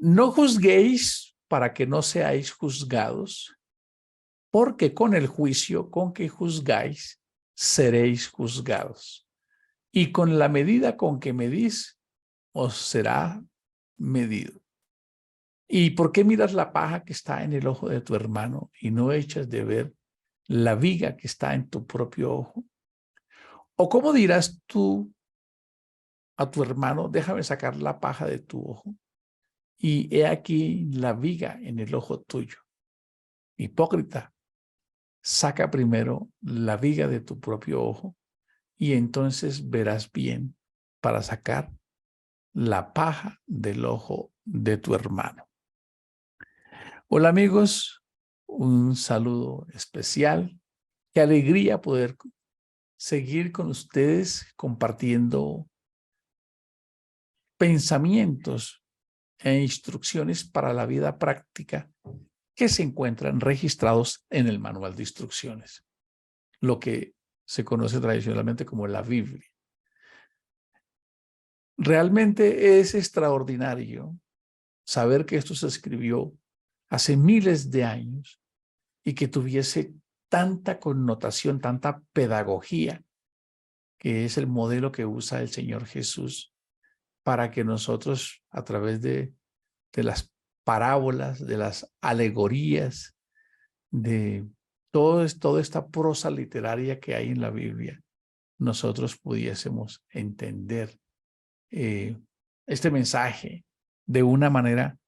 No juzguéis para que no seáis juzgados, porque con el juicio con que juzgáis, seréis juzgados. Y con la medida con que medís, os será medido. ¿Y por qué miras la paja que está en el ojo de tu hermano y no echas de ver la viga que está en tu propio ojo? ¿O cómo dirás tú a tu hermano, déjame sacar la paja de tu ojo, y he aquí la viga en el ojo tuyo? Hipócrita, saca primero la viga de tu propio ojo y entonces verás bien para sacar la paja del ojo de tu hermano. Hola amigos, un saludo especial. Qué alegría poder seguir con ustedes compartiendo pensamientos e instrucciones para la vida práctica que se encuentran registrados en el manual de instrucciones, lo que se conoce tradicionalmente como la Biblia. Realmente es extraordinario saber que esto se escribió hace miles de años y que tuviese tanta connotación, tanta pedagogía, que es el modelo que usa el Señor Jesús para que nosotros, a través de las parábolas, de las alegorías, de toda esta prosa literaria que hay en la Biblia, nosotros pudiésemos entender este mensaje de una manera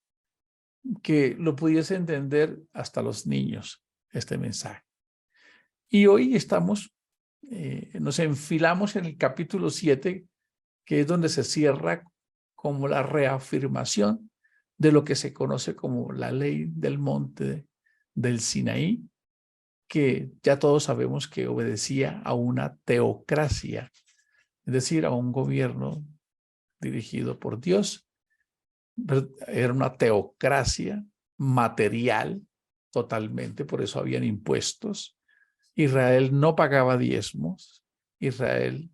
que lo pudiese entender hasta los niños, este mensaje. Y hoy nos enfilamos en el capítulo 7, que es donde se cierra como la reafirmación de lo que se conoce como la ley del monte del Sinaí, que ya todos sabemos que obedecía a una teocracia, es decir, a un gobierno dirigido por Dios. Era una teocracia material totalmente, por eso habían impuestos. Israel no pagaba diezmos, Israel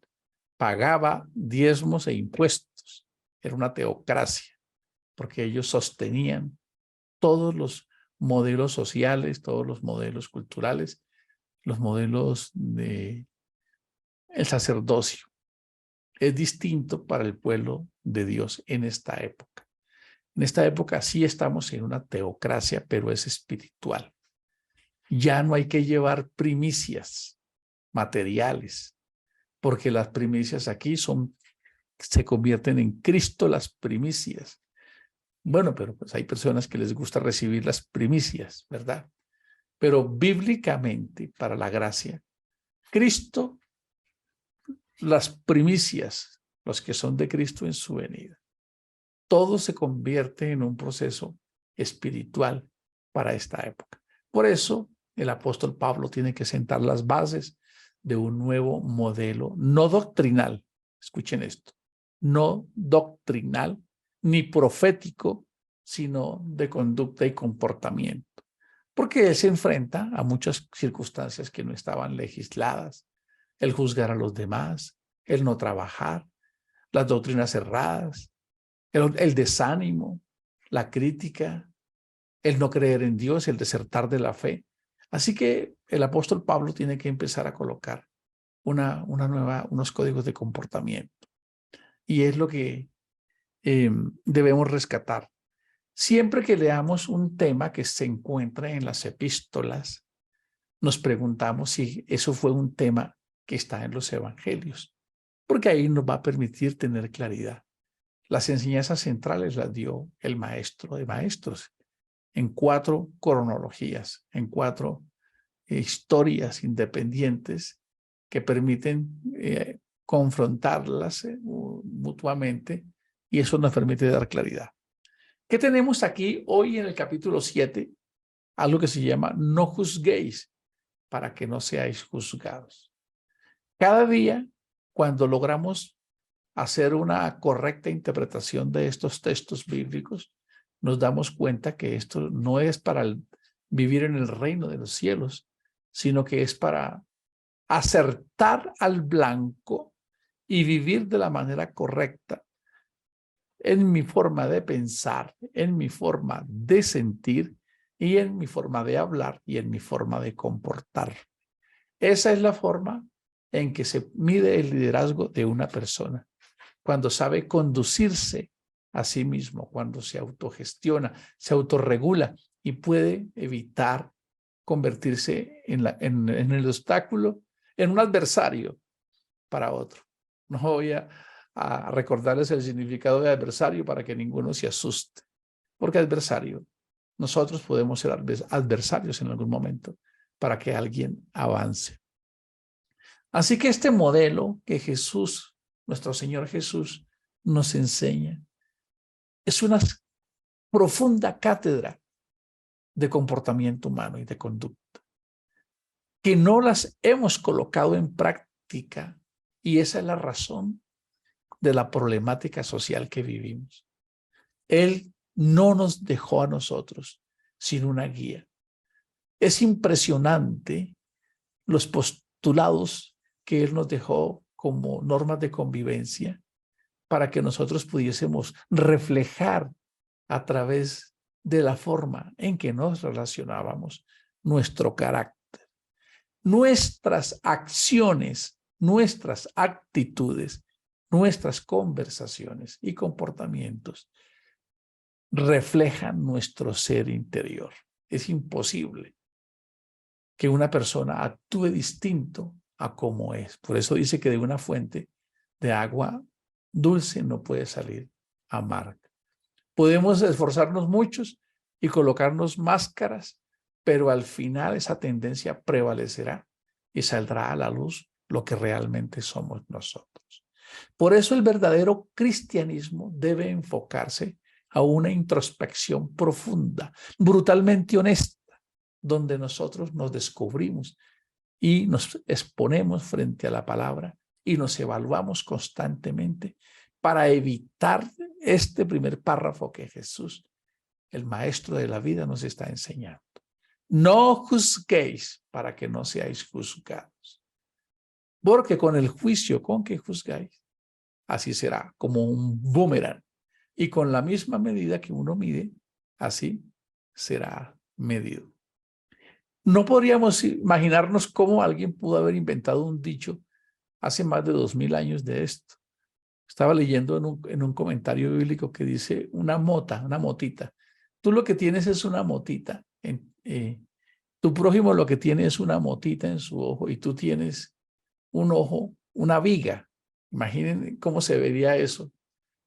pagaba diezmos e impuestos. Era una teocracia, porque ellos sostenían todos los modelos sociales, todos los modelos culturales, los modelos de el sacerdocio. Es distinto para el pueblo de Dios en esta época. En esta época sí estamos en una teocracia, pero es espiritual. Ya no hay que llevar primicias materiales, porque las primicias aquí se convierten en Cristo las primicias. Bueno, pero pues hay personas que les gusta recibir las primicias, ¿verdad? Pero bíblicamente, para la gracia, Cristo, las primicias, los que son de Cristo en su venida. Todo se convierte en un proceso espiritual para esta época. Por eso, el apóstol Pablo tiene que sentar las bases de un nuevo modelo, no doctrinal, escuchen esto, no doctrinal ni profético, sino de conducta y comportamiento. Porque él se enfrenta a muchas circunstancias que no estaban legisladas, el juzgar a los demás, el no trabajar, las doctrinas erradas, el desánimo, la crítica, el no creer en Dios, el desertar de la fe. Así que el apóstol Pablo tiene que empezar a colocar unos códigos de comportamiento. Y es lo que debemos rescatar. Siempre que leamos un tema que se encuentra en las epístolas, nos preguntamos si eso fue un tema que está en los evangelios, porque ahí nos va a permitir tener claridad. Las enseñanzas centrales las dio el maestro de maestros en 4 cronologías, en 4 historias independientes que permiten confrontarlas mutuamente, y eso nos permite dar claridad. ¿Qué tenemos aquí hoy en el capítulo 7? Algo que se llama no juzguéis para que no seáis juzgados. Cada día, cuando logramos hacer una correcta interpretación de estos textos bíblicos, nos damos cuenta que esto no es para vivir en el reino de los cielos, sino que es para acertar al blanco y vivir de la manera correcta en mi forma de pensar, en mi forma de sentir y en mi forma de hablar y en mi forma de comportar. Esa es la forma en que se mide el liderazgo de una persona. Cuando sabe conducirse a sí mismo, cuando se autogestiona, se autorregula y puede evitar convertirse en el obstáculo, en un adversario para otro. No voy a recordarles el significado de adversario para que ninguno se asuste, porque adversario, nosotros podemos ser adversarios en algún momento para que alguien avance. Así que este modelo que Jesús, nuestro Señor Jesús, nos enseña, es una profunda cátedra de comportamiento humano y de conducta, que no las hemos colocado en práctica, y esa es la razón de la problemática social que vivimos. Él no nos dejó a nosotros sin una guía. Es impresionante los postulados que Él nos dejó como normas de convivencia para que nosotros pudiésemos reflejar a través de la forma en que nos relacionábamos nuestro carácter. Nuestras acciones, nuestras actitudes, nuestras conversaciones y comportamientos reflejan nuestro ser interior. Es imposible que una persona actúe distinto a como es. Por eso dice que de una fuente de agua dulce no puede salir amarga. Podemos esforzarnos muchos y colocarnos máscaras, pero al final esa tendencia prevalecerá y saldrá a la luz lo que realmente somos nosotros. Por eso el verdadero cristianismo debe enfocarse a una introspección profunda, brutalmente honesta, donde nosotros nos descubrimos y nos exponemos frente a la palabra y nos evaluamos constantemente para evitar este primer párrafo que Jesús, el maestro de la vida, nos está enseñando. No juzguéis para que no seáis juzgados, porque con el juicio con que juzgáis, así será, como un boomerang, y con la misma medida que uno mide, así será medido. No podríamos imaginarnos cómo alguien pudo haber inventado un dicho hace más de 2000 años de esto. Estaba leyendo en un comentario bíblico que dice una motita. Tú lo que tienes es una motita. Tu prójimo lo que tiene es una motita en su ojo y tú tienes un ojo, una viga. Imaginen cómo se vería eso.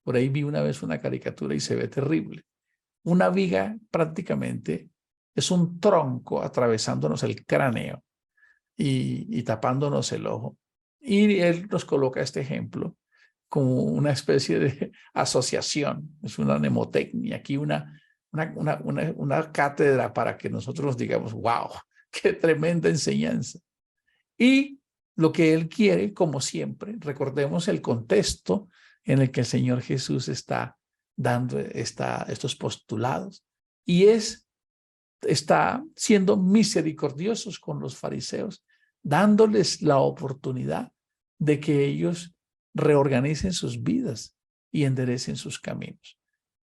Por ahí vi una vez una caricatura y se ve terrible. Una viga prácticamente es un tronco atravesándonos el cráneo y tapándonos el ojo. Y él nos coloca este ejemplo como una especie de asociación. Es una mnemotecnia, aquí una cátedra para que nosotros digamos, wow, qué tremenda enseñanza. Y lo que él quiere, como siempre, recordemos el contexto en el que el Señor Jesús está dando estos postulados, y está siendo misericordiosos con los fariseos, dándoles la oportunidad de que ellos reorganicen sus vidas y enderecen sus caminos.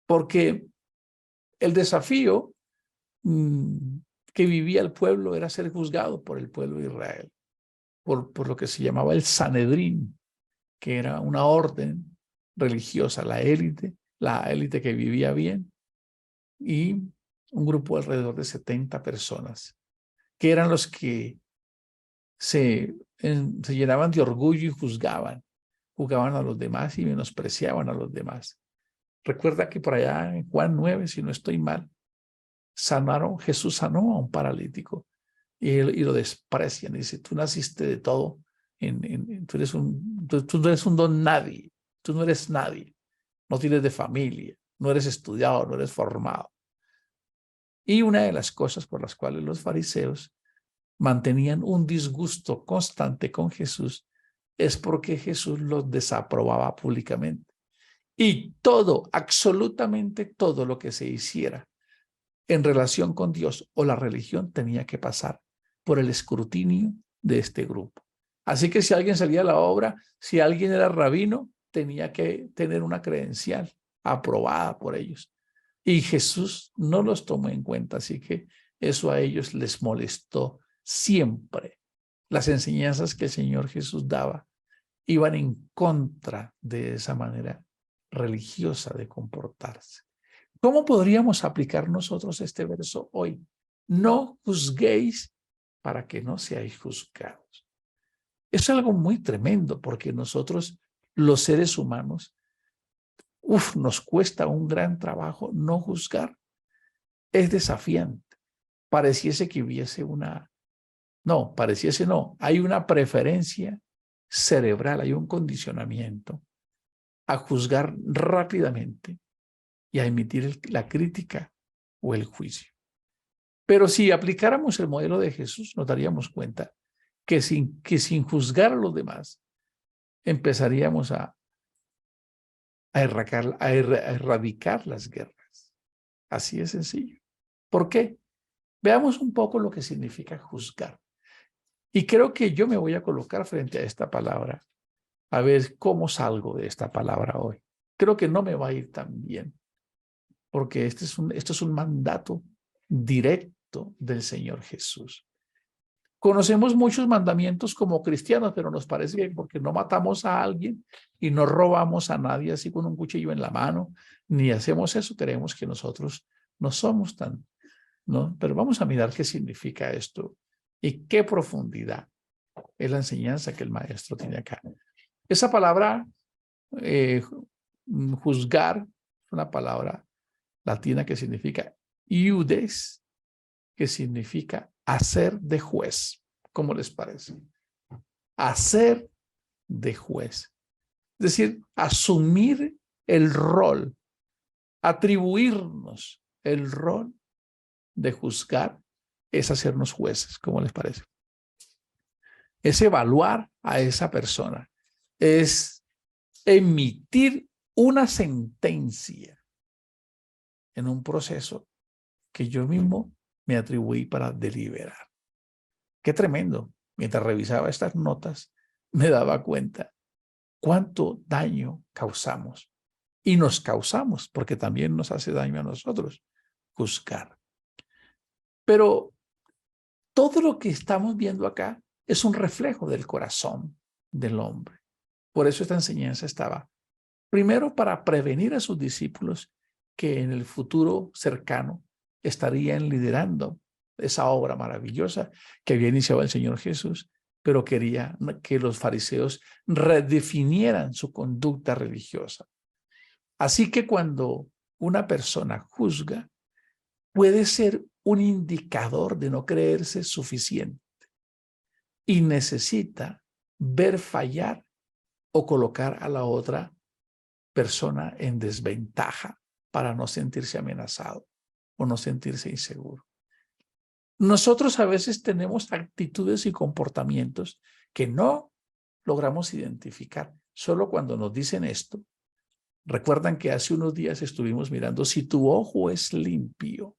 Porque el desafío que vivía el pueblo era ser juzgado por el pueblo de Israel, por lo que se llamaba el Sanedrín, que era una orden religiosa, la élite que vivía bien, y un grupo alrededor de 70 personas, que eran los que se llenaban de orgullo y juzgaban a los demás y menospreciaban a los demás. Recuerda que por allá en Juan 9, si no estoy mal, Jesús sanó a un paralítico y lo desprecian. Y dice, tú naciste de todo, tú no eres un don nadie, tú no eres nadie, no tienes de familia, no eres estudiado, no eres formado. Y una de las cosas por las cuales los fariseos mantenían un disgusto constante con Jesús es porque Jesús los desaprobaba públicamente. Y todo, absolutamente todo lo que se hiciera en relación con Dios o la religión tenía que pasar por el escrutinio de este grupo. Así que si alguien salía a la obra, si alguien era rabino, tenía que tener una credencial aprobada por ellos. Y Jesús no los tomó en cuenta, así que eso a ellos les molestó siempre. Las enseñanzas que el Señor Jesús daba iban en contra de esa manera religiosa de comportarse. ¿Cómo podríamos aplicar nosotros este verso hoy? No juzguéis para que no seáis juzgados. Es algo muy tremendo porque nosotros, los seres humanos, nos cuesta un gran trabajo no juzgar. Es desafiante. Pareciese que hubiese hay una preferencia cerebral, hay un condicionamiento a juzgar rápidamente y a emitir la crítica o el juicio. Pero si aplicáramos el modelo de Jesús, nos daríamos cuenta que sin juzgar a los demás, empezaríamos a erradicar las guerras. Así de sencillo. ¿Por qué? Veamos un poco lo que significa juzgar. Y creo que yo me voy a colocar frente a esta palabra, a ver cómo salgo de esta palabra hoy. Creo que no me va a ir tan bien, porque esto es un mandato directo del Señor Jesús. Conocemos muchos mandamientos como cristianos, pero nos parece bien porque no matamos a alguien y no robamos a nadie así con un cuchillo en la mano, ni hacemos eso, creemos que nosotros no somos tan, ¿no? Pero vamos a mirar qué significa esto y qué profundidad es la enseñanza que el maestro tiene acá. Esa palabra, juzgar, es una palabra latina que significa iudes, que significa hacer de juez. ¿Cómo les parece? Hacer de juez. Es decir, asumir el rol, atribuirnos el rol de juzgar es hacernos jueces. ¿Cómo les parece? Es evaluar a esa persona, es emitir una sentencia en un proceso que yo mismo me atribuí para deliberar. Qué tremendo. Mientras revisaba estas notas, me daba cuenta cuánto daño causamos. Y nos causamos, porque también nos hace daño a nosotros juzgar. Pero todo lo que estamos viendo acá es un reflejo del corazón del hombre. Por eso esta enseñanza estaba, primero, para prevenir a sus discípulos que en el futuro cercano estarían liderando esa obra maravillosa que había iniciado el Señor Jesús, pero quería que los fariseos redefinieran su conducta religiosa. Así que cuando una persona juzga, puede ser un indicador de no creerse suficiente y necesita ver fallar o colocar a la otra persona en desventaja para no sentirse amenazado o no sentirse inseguro. Nosotros a veces tenemos actitudes y comportamientos que no logramos identificar. Solo cuando nos dicen esto, recuerdan que hace unos días estuvimos mirando, si tu ojo es limpio,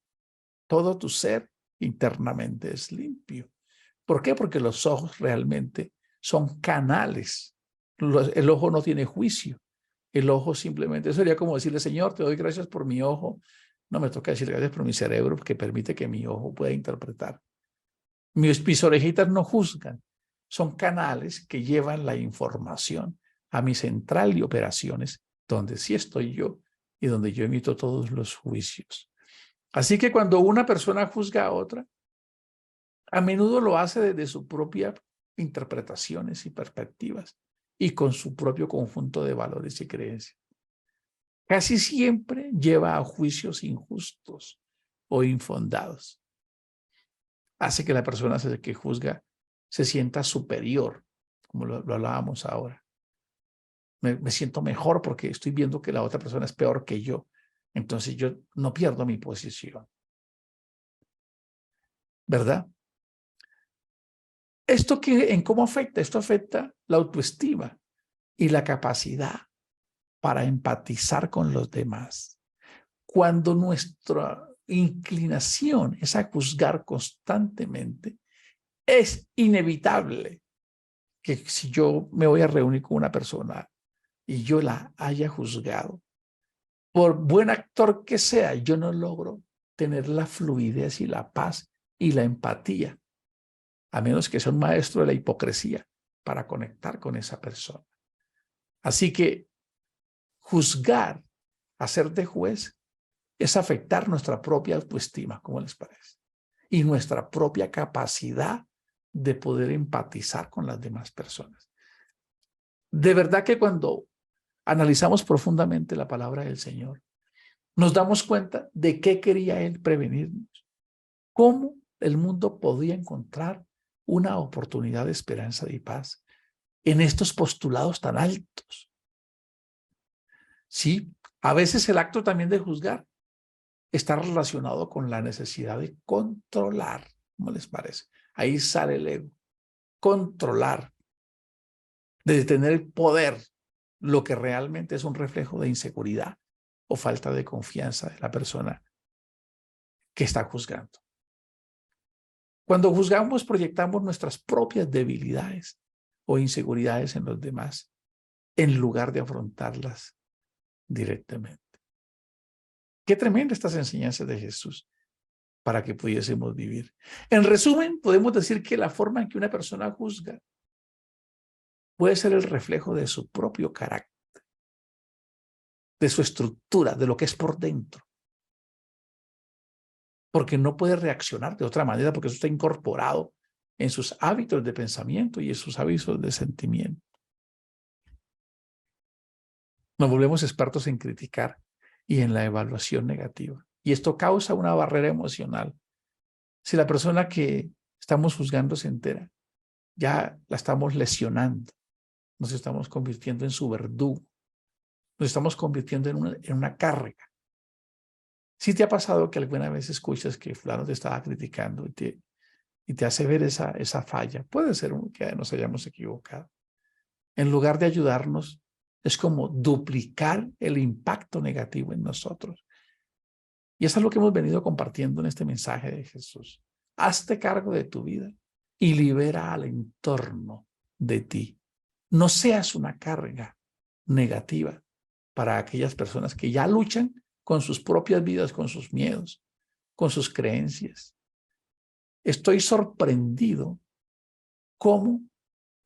todo tu ser internamente es limpio. ¿Por qué? Porque los ojos realmente son canales. El ojo no tiene juicio. El ojo simplemente, eso sería como decirle, Señor, te doy gracias por mi ojo. No me toca decir gracias por mi cerebro, que permite que mi ojo pueda interpretar. Mis orejitas no juzgan. Son canales que llevan la información a mi central de operaciones, donde sí estoy yo y donde yo emito todos los juicios. Así que cuando una persona juzga a otra, a menudo lo hace desde sus propias interpretaciones y perspectivas y con su propio conjunto de valores y creencias. Casi siempre lleva a juicios injustos o infundados. Hace que la persona que juzga se sienta superior, como lo hablábamos ahora. Me siento mejor porque estoy viendo que la otra persona es peor que yo. Entonces yo no pierdo mi posición. ¿Verdad? ¿En cómo afecta? Esto afecta la autoestima y la capacidad para empatizar con los demás. Cuando nuestra inclinación es a juzgar constantemente, es inevitable que si yo me voy a reunir con una persona y yo la haya juzgado, por buen actor que sea, yo no logro tener la fluidez y la paz y la empatía, a menos que sea un maestro de la hipocresía para conectar con esa persona. Así que juzgar, hacer de juez, es afectar nuestra propia autoestima, ¿cómo les parece? Y nuestra propia capacidad de poder empatizar con las demás personas. De verdad que cuando analizamos profundamente la palabra del Señor, nos damos cuenta de qué quería Él prevenirnos, cómo el mundo podía encontrar una oportunidad de esperanza y paz en estos postulados tan altos. Sí, a veces el acto también de juzgar está relacionado con la necesidad de controlar, ¿cómo les parece? Ahí sale el ego, controlar, de tener el poder, lo que realmente es un reflejo de inseguridad o falta de confianza de la persona que está juzgando. Cuando juzgamos, proyectamos nuestras propias debilidades o inseguridades en los demás, en lugar de afrontarlas directamente. Qué tremenda estas enseñanzas de Jesús para que pudiésemos vivir. En resumen, podemos decir que la forma en que una persona juzga puede ser el reflejo de su propio carácter, de su estructura, de lo que es por dentro. Porque no puede reaccionar de otra manera, porque eso está incorporado en sus hábitos de pensamiento y en sus hábitos de sentimiento. Nos volvemos expertos en criticar y en la evaluación negativa. Y esto causa una barrera emocional. Si la persona que estamos juzgando se entera, ya la estamos lesionando. Nos estamos convirtiendo en su verdugo. Nos estamos convirtiendo en una carga. ¿Sí te ha pasado que alguna vez escuchas que fulano te estaba criticando y te hace ver esa falla? Puede ser que nos hayamos equivocado. En lugar de ayudarnos, es como duplicar el impacto negativo en nosotros. Y eso es lo que hemos venido compartiendo en este mensaje de Jesús. Hazte cargo de tu vida y libera al entorno de ti. No seas una carga negativa para aquellas personas que ya luchan con sus propias vidas, con sus miedos, con sus creencias. Estoy sorprendido cómo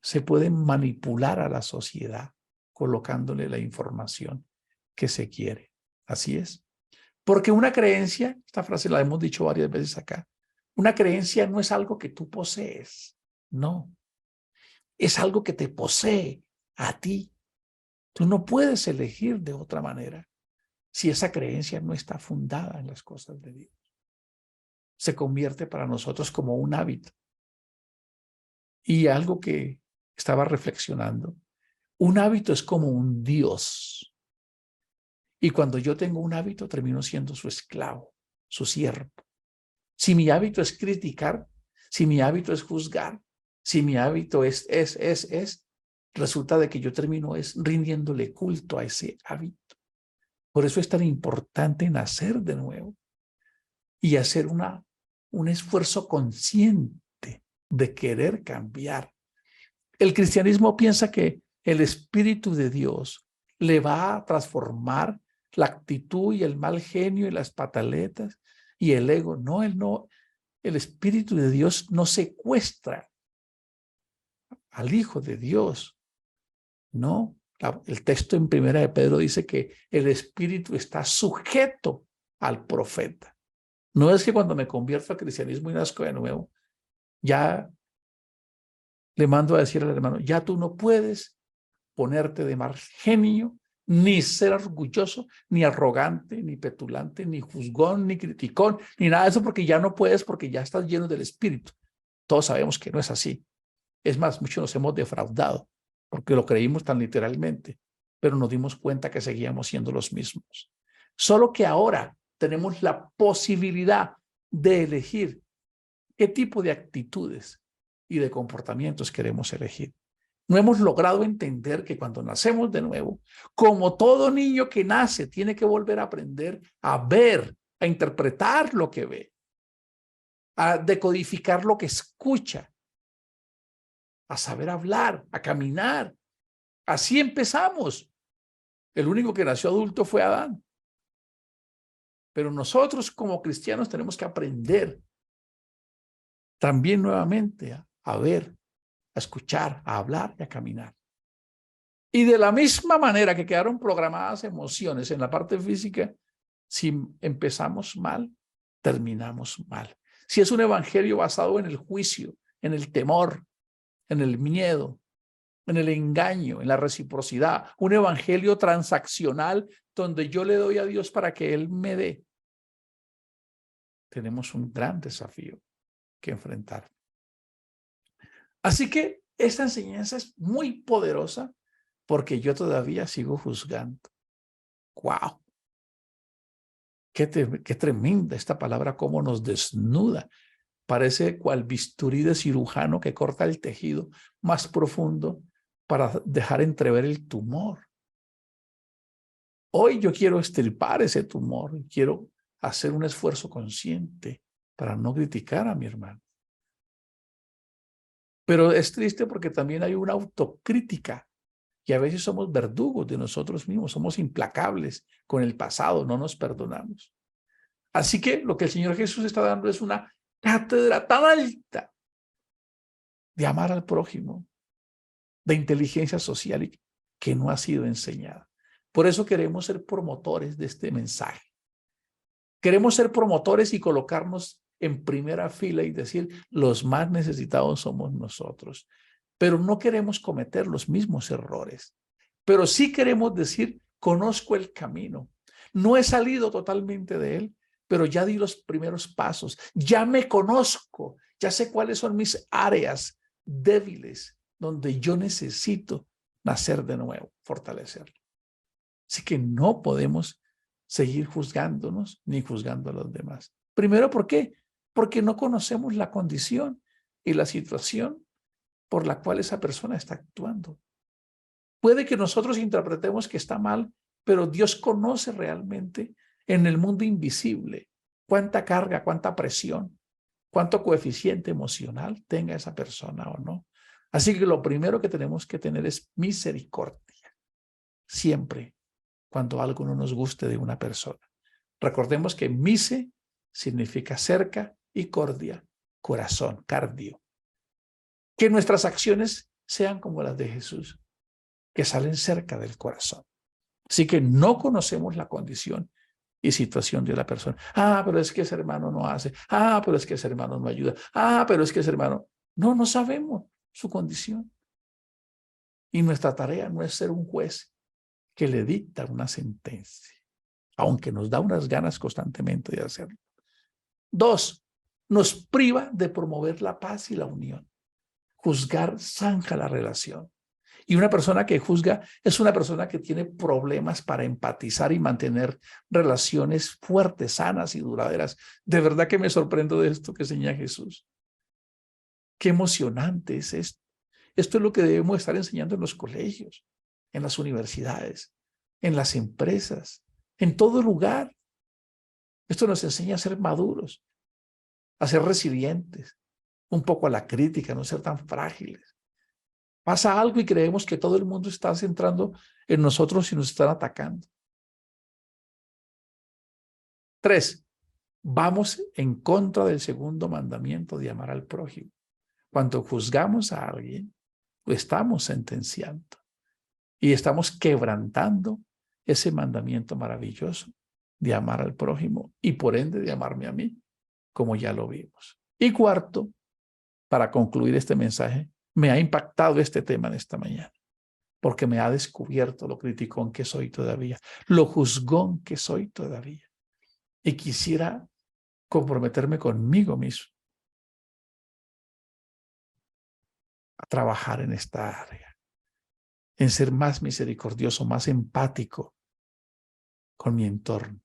se puede manipular a la sociedad colocándole la información que se quiere. Así es. Porque una creencia, esta frase la hemos dicho varias veces acá, una creencia no es algo que tú posees, no. Es algo que te posee a ti. Tú no puedes elegir de otra manera si esa creencia no está fundada en las cosas de Dios. Se convierte para nosotros como un hábito. Y algo que estaba reflexionando, un hábito es como un Dios. Y cuando yo tengo un hábito, termino siendo su esclavo, su siervo. Si mi hábito es criticar, si mi hábito es juzgar, si mi hábito resulta de que yo termino rindiéndole culto a ese hábito. Por eso es tan importante nacer de nuevo y hacer un esfuerzo consciente de querer cambiar. El cristianismo piensa que el Espíritu de Dios le va a transformar la actitud y el mal genio y las pataletas y el ego. No, el Espíritu de Dios no secuestra al Hijo de Dios. No, el texto en Primera de Pedro dice que el Espíritu está sujeto al profeta. No es que cuando me convierto al cristianismo y nazco de nuevo, ya le mando a decir al hermano, ya tú no puedes ponerte de mal genio, ni ser orgulloso, ni arrogante, ni petulante, ni juzgón, ni criticón, ni nada de eso, porque ya no puedes, porque ya estás lleno del Espíritu. Todos sabemos que no es así. Es más, muchos nos hemos defraudado, porque lo creímos tan literalmente, pero nos dimos cuenta que seguíamos siendo los mismos. Solo que ahora tenemos la posibilidad de elegir qué tipo de actitudes y de comportamientos queremos elegir. No hemos logrado entender que cuando nacemos de nuevo, como todo niño que nace, tiene que volver a aprender a ver, a interpretar lo que ve, a decodificar lo que escucha, a saber hablar, a caminar. Así empezamos. El único que nació adulto fue Adán. Pero nosotros como cristianos tenemos que aprender también nuevamente a ver, a escuchar, a hablar y a caminar. Y de la misma manera que quedaron programadas emociones en la parte física, si empezamos mal, terminamos mal. Si es un evangelio basado en el juicio, en el temor, en el miedo, en el engaño, en la reciprocidad, un evangelio transaccional donde yo le doy a Dios para que Él me dé, tenemos un gran desafío que enfrentar. Así que esta enseñanza es muy poderosa porque yo todavía sigo juzgando. ¡Wow! Qué tremenda esta palabra, cómo nos desnuda. Parece cual bisturí de cirujano que corta el tejido más profundo para dejar entrever el tumor. Hoy yo quiero extirpar ese tumor y quiero hacer un esfuerzo consciente para no criticar a mi hermano. Pero es triste porque también hay una autocrítica y a veces somos verdugos de nosotros mismos, somos implacables con el pasado, no nos perdonamos. Así que lo que el Señor Jesús está dando es una cátedra tan alta de amar al prójimo, de inteligencia social y que no ha sido enseñada. Por eso queremos ser promotores de este mensaje. Queremos ser promotores y colocarnos en primera fila y decir, los más necesitados somos nosotros. Pero no queremos cometer los mismos errores. Pero sí queremos decir, conozco el camino. No he salido totalmente de él, pero ya di los primeros pasos. Ya me conozco. Ya sé cuáles son mis áreas débiles donde yo necesito nacer de nuevo, fortalecerlo. Así que no podemos seguir juzgándonos ni juzgando a los demás. Primero, ¿por qué? Porque no conocemos la condición y la situación por la cual esa persona está actuando. Puede que nosotros interpretemos que está mal, pero Dios conoce realmente en el mundo invisible cuánta carga, cuánta presión, cuánto coeficiente emocional tenga esa persona o no. Así que lo primero que tenemos que tener es misericordia. Siempre cuando algo no nos guste de una persona. Recordemos que mise significa cerca y cordia, corazón, cardio. Que nuestras acciones sean como las de Jesús, que salen cerca del corazón. Así que no conocemos la condición y situación de la persona. Ah, pero es que ese hermano no hace. Ah, pero es que ese hermano no ayuda. Ah, pero es que ese hermano... No sabemos su condición. Y nuestra tarea no es ser un juez que le dicta una sentencia, aunque nos da unas ganas constantemente de hacerlo. 2, nos priva de promover la paz y la unión. Juzgar zanja la relación. Y una persona que juzga es una persona que tiene problemas para empatizar y mantener relaciones fuertes, sanas y duraderas. De verdad que me sorprendo de esto que enseña Jesús. Qué emocionante es esto. Esto es lo que debemos estar enseñando en los colegios, en las universidades, en las empresas, en todo lugar. Esto nos enseña a ser maduros, a ser resilientes, un poco a la crítica, no ser tan frágiles. Pasa algo y creemos que todo el mundo está centrando en nosotros y nos están atacando. 3, vamos en contra del segundo mandamiento de amar al prójimo. Cuando juzgamos a alguien, lo estamos sentenciando y estamos quebrantando ese mandamiento maravilloso de amar al prójimo y por ende de amarme a mí, como ya lo vimos. Y 4, para concluir este mensaje, me ha impactado este tema de esta mañana, porque me ha descubierto lo criticón que soy todavía, lo juzgón que soy todavía. Y quisiera comprometerme conmigo mismo a trabajar en esta área, en ser más misericordioso, más empático con mi entorno.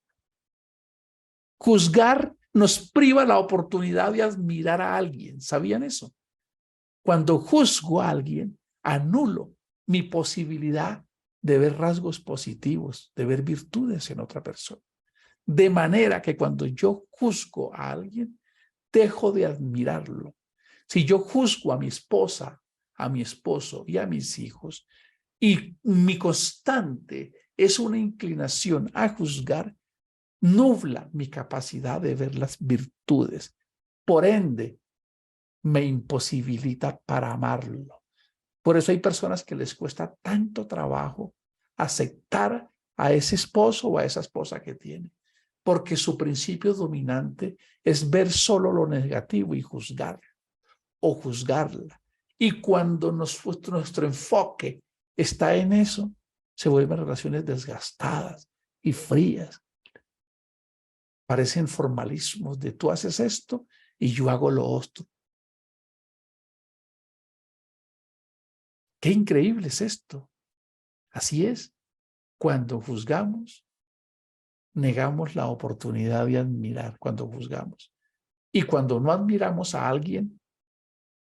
Juzgar nos priva la oportunidad de admirar a alguien. ¿Sabían eso? Cuando juzgo a alguien, anulo mi posibilidad de ver rasgos positivos, de ver virtudes en otra persona. De manera que cuando yo juzgo a alguien, dejo de admirarlo. Si yo juzgo a mi esposa, a mi esposo y a mis hijos, y mi constante es una inclinación a juzgar, nubla mi capacidad de ver las virtudes. Por ende, me imposibilita para amarlo. Por eso hay personas que les cuesta tanto trabajo aceptar a ese esposo o a esa esposa que tiene, porque su principio dominante es ver solo lo negativo y juzgar o juzgarla. Y cuando nuestro enfoque está en eso, se vuelven relaciones desgastadas y frías. Parecen formalismos de tú haces esto y yo hago lo otro. Qué increíble es esto. Así es. Cuando juzgamos, negamos la oportunidad de admirar cuando juzgamos. Y cuando no admiramos a alguien,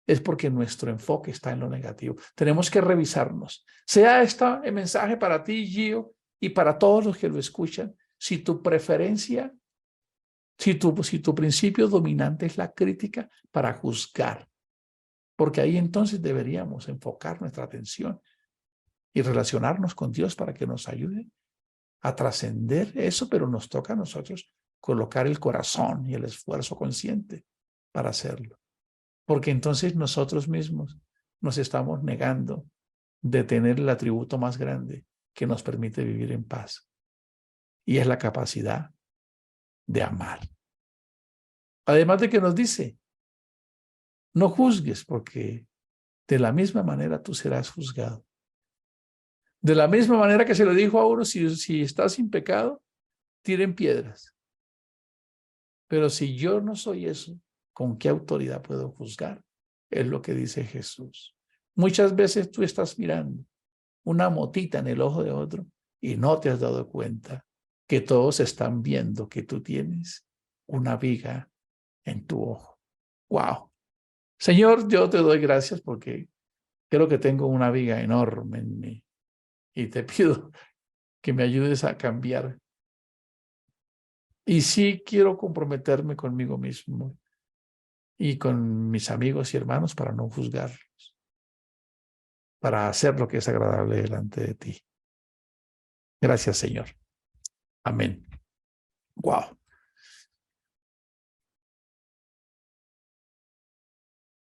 es porque nuestro enfoque está en lo negativo. Tenemos que revisarnos. Sea este mensaje para ti, Gio, y para todos los que lo escuchan, si tu preferencia, si tu principio dominante es la crítica para juzgar, porque ahí entonces deberíamos enfocar nuestra atención y relacionarnos con Dios para que nos ayude a trascender eso, pero nos toca a nosotros colocar el corazón y el esfuerzo consciente para hacerlo. Porque entonces nosotros mismos nos estamos negando de tener el atributo más grande que nos permite vivir en paz. Y es la capacidad de amar. Además de que nos dice, no juzgues porque de la misma manera tú serás juzgado. De la misma manera que se lo dijo a uno, si estás sin pecado, tiren piedras. Pero si yo no soy eso, ¿con qué autoridad puedo juzgar? Es lo que dice Jesús. Muchas veces tú estás mirando una motita en el ojo de otro y no te has dado cuenta que todos están viendo que tú tienes una viga en tu ojo. ¡Wow! Señor, yo te doy gracias porque creo que tengo una viga enorme en mí y te pido que me ayudes a cambiar. Y sí quiero comprometerme conmigo mismo y con mis amigos y hermanos para no juzgarlos, para hacer lo que es agradable delante de ti. Gracias, Señor. Amén. Wow.